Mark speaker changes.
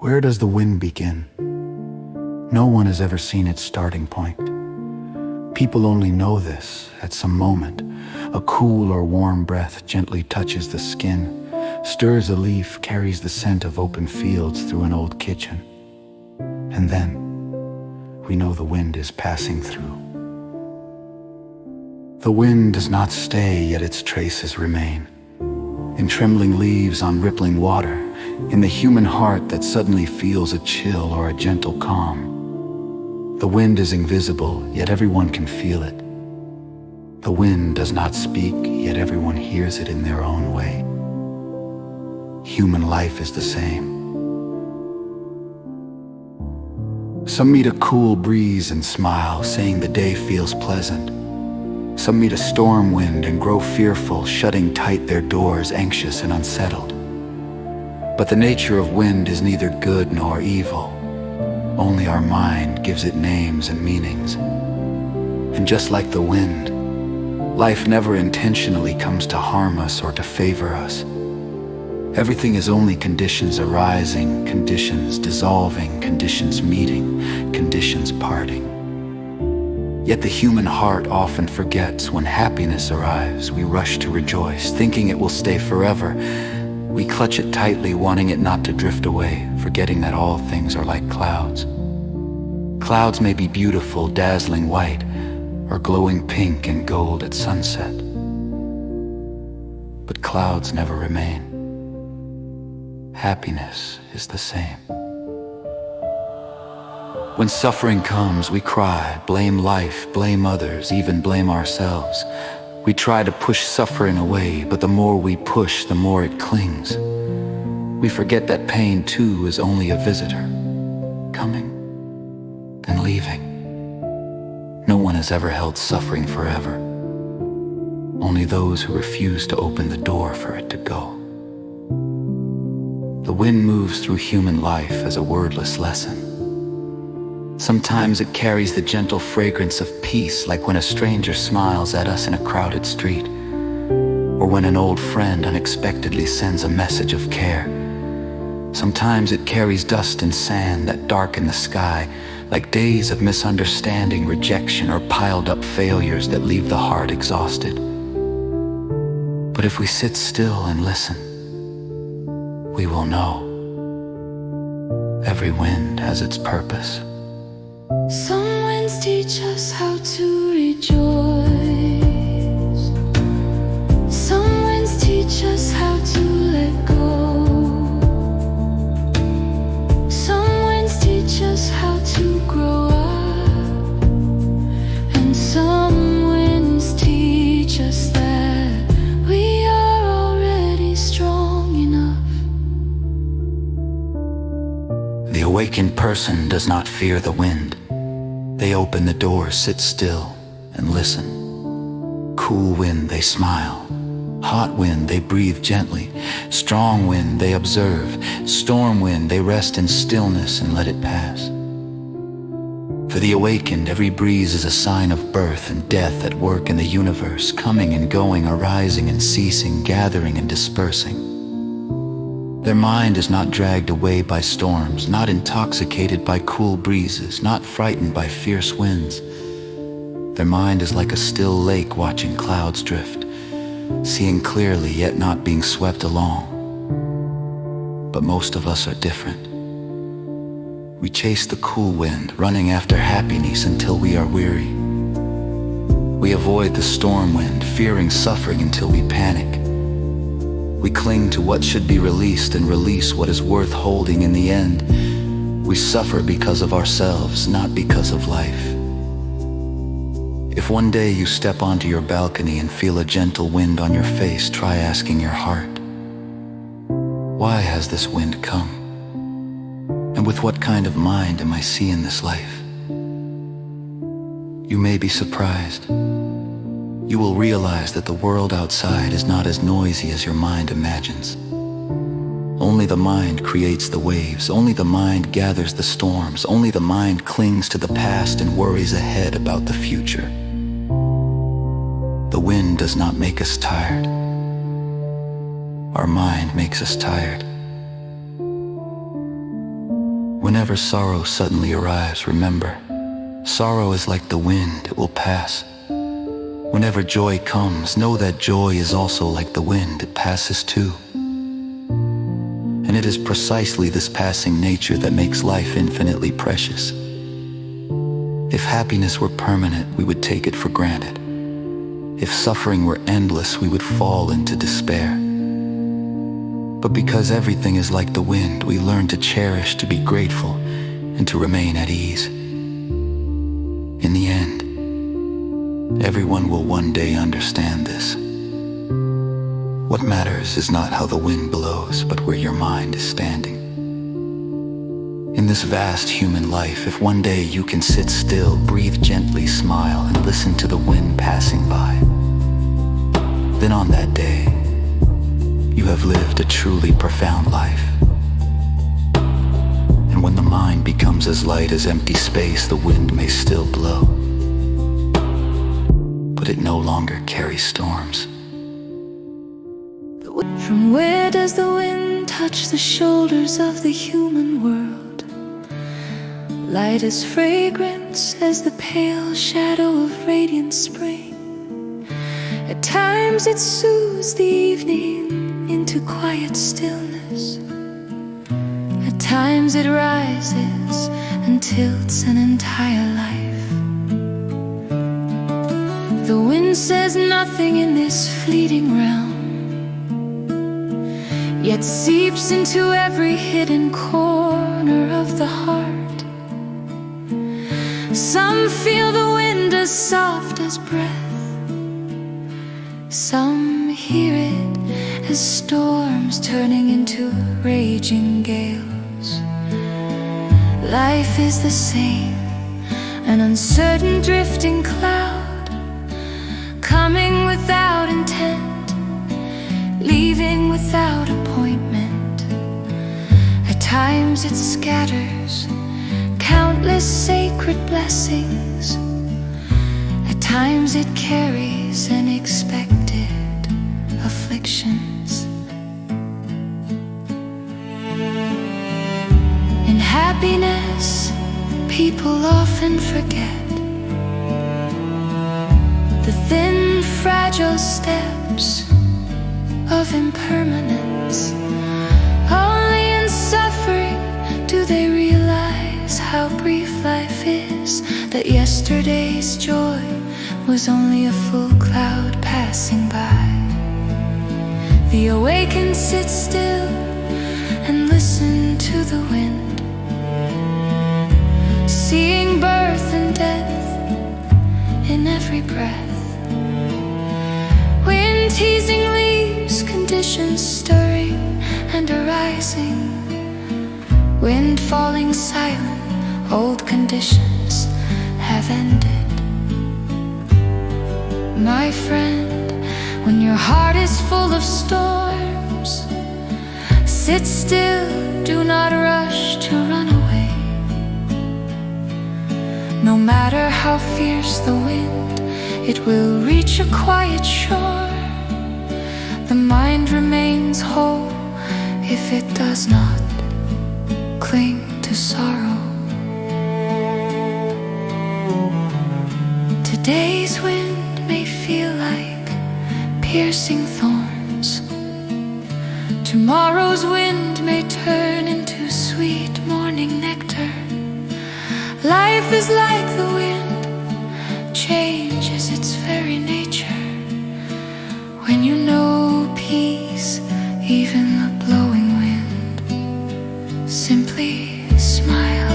Speaker 1: Where does the wind begin? No one has ever seen its starting point. People only know this at some moment. A cool or warm breath gently touches the skin, stirs a leaf, carries the scent of open fields through an old kitchen. And then, we know the wind is passing through. The wind does not stay, yet its traces remain. In trembling leaves on rippling water, in the human heart that suddenly feels a chill or a gentle calm. The wind is invisible, yet everyone can feel it. The wind does not speak, yet everyone hears it in their own way. Human life is the same. Some meet a cool breeze and smile, saying the day feels pleasant. Some meet a storm wind and grow fearful, shutting tight their doors, anxious and unsettled. But the nature of wind is neither good nor evil. Only our mind gives it names and meanings. And just like the wind, life never intentionally comes to harm us or to favor us. Everything is only conditions arising, conditions dissolving, conditions meeting, conditions parting. Yet the human heart often forgets. When happiness arrives, we rush to rejoice, thinking it will stay forever. We clutch it tightly, wanting it not to drift away, forgetting that all things are like clouds. Clouds may be beautiful, dazzling white, or glowing pink and gold at sunset. But clouds never remain. Happiness is the same. When suffering comes, we cry, blame life, blame others, even blame ourselves. We try to push suffering away, but the more we push, the more it clings. We forget that pain too is only a visitor, coming, then leaving. No one has ever held suffering forever. Only those who refuse to open the door for it to go. The wind moves through human life as a wordless lesson. Sometimes it carries the gentle fragrance of peace, like when a stranger smiles at us in a crowded street, or when an old friend unexpectedly sends a message of care. Sometimes it carries dust and sand that darken the sky, like days of misunderstanding, rejection, or piled up failures that leave the heart exhausted. But if we sit still and listen, we will know. Every wind has its purpose.
Speaker 2: Some winds teach us how to rejoice. Some winds teach us how to let go. Some winds teach us how to grow up. And some winds teach us that we are already strong enough.
Speaker 1: The awakened person does not fear the wind. They open the door, sit still, and listen. Cool wind, they smile. Hot wind, they breathe gently. Strong wind, they observe. Storm wind, they rest in stillness and let it pass. For the awakened, every breeze is a sign of birth and death at work in the universe, coming and going, arising and ceasing, gathering and dispersing. Their mind is not dragged away by storms, not intoxicated by cool breezes, not frightened by fierce winds. Their mind is like a still lake watching clouds drift, seeing clearly yet not being swept along. But most of us are different. We chase the cool wind, running after happiness until we are weary. We avoid the storm wind, fearing suffering until we panic. We cling to what should be released and release what is worth holding. In the end, we suffer because of ourselves, not because of life. If one day you step onto your balcony and feel a gentle wind on your face, try asking your heart, why has this wind come? And with what kind of mind am I seeing this life? You may be surprised. You will realize that the world outside is not as noisy as your mind imagines. Only the mind creates the waves. Only the mind gathers the storms. Only the mind clings to the past and worries ahead about the future. The wind does not make us tired. Our mind makes us tired. Whenever sorrow suddenly arrives, remember, sorrow is like the wind, it will pass. Whenever joy comes, know that joy is also like the wind, it passes too. And it is precisely this passing nature that makes life infinitely precious. If happiness were permanent, we would take it for granted. If suffering were endless, we would fall into despair. But because everything is like the wind, we learn to cherish, to be grateful, and to remain at ease. In the end, everyone will one day understand this. What matters is not how the wind blows, but where your mind is standing. In this vast human life, if one day you can sit still, breathe gently, smile, and listen to the wind passing by, then on that day, you have lived a truly profound life. And when the mind becomes as light as empty space, the wind may still blow, but it no longer carries storms.
Speaker 2: From where does the wind touch the shoulders of the human world? Light as fragrance as the pale shadow of radiant spring. At times it soothes the evening into quiet stillness. At times it rises and tilts an entire life. The wind says nothing in this fleeting realm, yet seeps into every hidden corner of the heart. Some feel the wind as soft as breath, some hear it as storms turning into raging gales. Life is the same, an uncertain drifting cloud, coming without intent, leaving without appointment. At times it scatters countless sacred blessings. At times it carries unexpected afflictions. In happiness, people often forget the thin, fragile steps of impermanence. Only in suffering do they realize how brief life is, that yesterday's joy was only a full cloud passing by. The awakened sit still and listen to the wind, seeing birth and death in every breath. Wind teasing leaves, conditions stirring and arising. Wind falling silent, old conditions have ended. My friend, when your heart is full of storms, sit still, do not rush to run away. No matter how fierce the wind, it will reach a quiet shore. The mind remains whole if it does not cling to sorrow. Today's wind may feel like piercing thorns. Tomorrow's wind may turn into sweet morning nectar. Life is like the wind, change is its very nature. When you know peace, even the blowing wind, simply smile.